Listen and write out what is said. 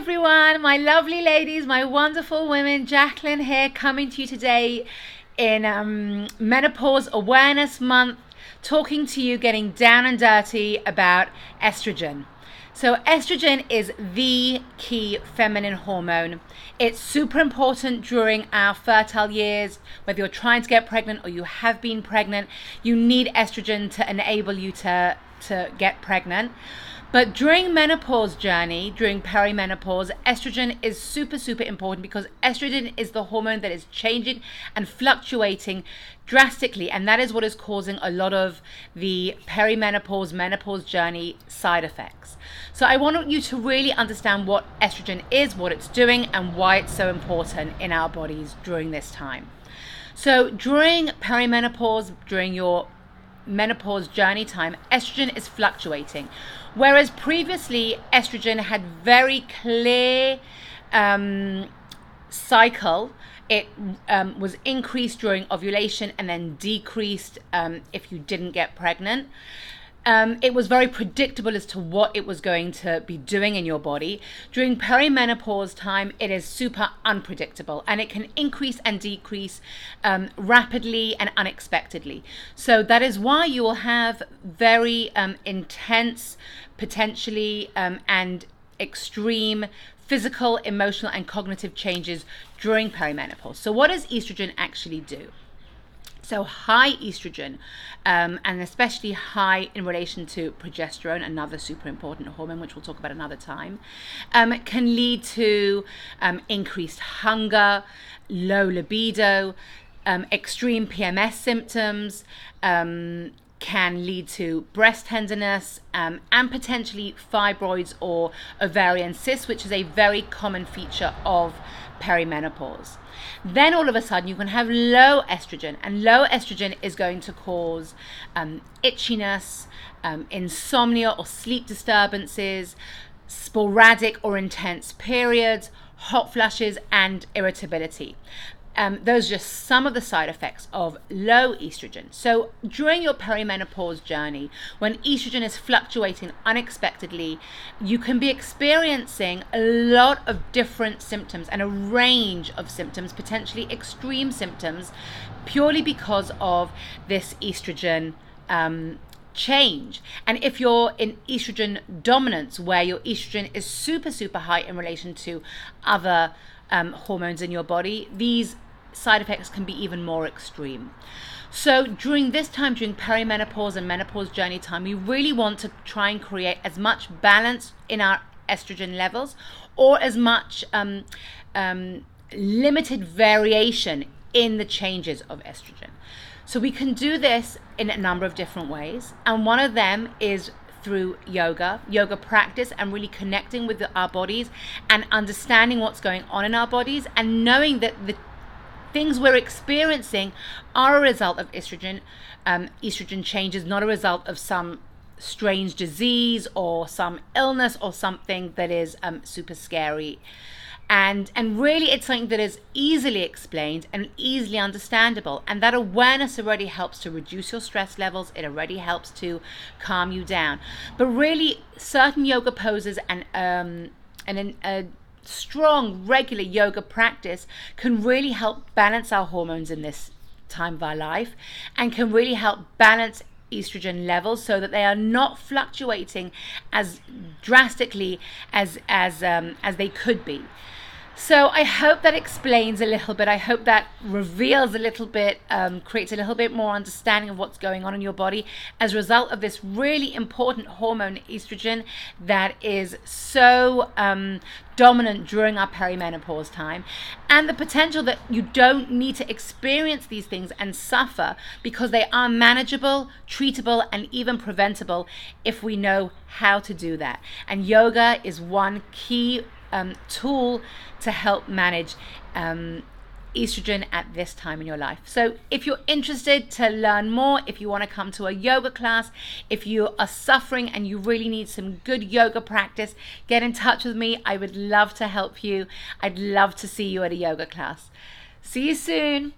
everyone, my lovely ladies, my wonderful women. Jacqueline here, coming to you today in Menopause Awareness Month, talking to you, getting down and dirty about estrogen. So estrogen is the key feminine hormone. It's super important during our fertile years. Whether you're trying to get pregnant or you have been pregnant, you need estrogen to enable you to get pregnant. But during menopause journey, during perimenopause, estrogen is super important because estrogen is the hormone that is changing and fluctuating drastically, and that is what is causing a lot of the perimenopause, menopause journey side effects. So I want you to really understand what estrogen is, what it's doing, and why it's so important in our bodies during this time. So during perimenopause, during your menopause journey time, estrogen is fluctuating. Whereas previously estrogen had very clear cycle. It was increased during ovulation and then decreased if you didn't get pregnant. It was very predictable as to what it was going to be doing in your body. During perimenopause time, it is super unpredictable, and it can increase and decrease rapidly and unexpectedly. So that is why you will have very intense, potentially, and extreme physical, emotional, and cognitive changes during perimenopause. So what does estrogen actually do? So high estrogen, and especially high in relation to progesterone, another super important hormone, which we'll talk about another time, can lead to increased hunger, low libido, extreme PMS symptoms, can lead to breast tenderness, and potentially fibroids or ovarian cysts, which is a very common feature of perimenopause. Then all of a sudden you can have low estrogen, and low estrogen is going to cause itchiness, insomnia or sleep disturbances, sporadic or intense periods, hot flushes, and irritability. Those are just some of the side effects of low estrogen. So during your perimenopause journey, when estrogen is fluctuating unexpectedly, you can be experiencing a lot of different symptoms and a range of symptoms, potentially extreme symptoms, purely because of this estrogen change. And if you're in estrogen dominance, where your estrogen is super high in relation to other hormones in your body, these side effects can be even more extreme. So during this time, during perimenopause and menopause journey time, we really want to try and create as much balance in our estrogen levels, or as much limited variation in the changes of estrogen. So we can do this in a number of different ways, and one of them is through yoga practice, and really connecting with our bodies and understanding what's going on in our bodies, and knowing that the things we're experiencing are a result of estrogen changes, not a result of some strange disease or some illness or something that is super scary. And really it's something that is easily explained and easily understandable, and that awareness already helps to reduce your stress levels. It already helps to calm you down. But really, certain yoga poses and a strong regular yoga practice can really help balance our hormones in this time of our life, and can really help balance estrogen levels so that they are not fluctuating as drastically as they could be. So I hope that explains a little bit. I hope that reveals a little bit, creates a little bit more understanding of what's going on in your body as a result of this really important hormone, estrogen, that is so dominant during our perimenopause time, and the potential that you don't need to experience these things and suffer, because they are manageable, treatable, and even preventable if we know how to do that. And yoga is one key tool to help manage estrogen at this time in your life. So if you're interested to learn more, if you want to come to a yoga class, if you are suffering and you really need some good yoga practice, get in touch with me. I would love to help you. I'd love to see you at a yoga class. See you soon.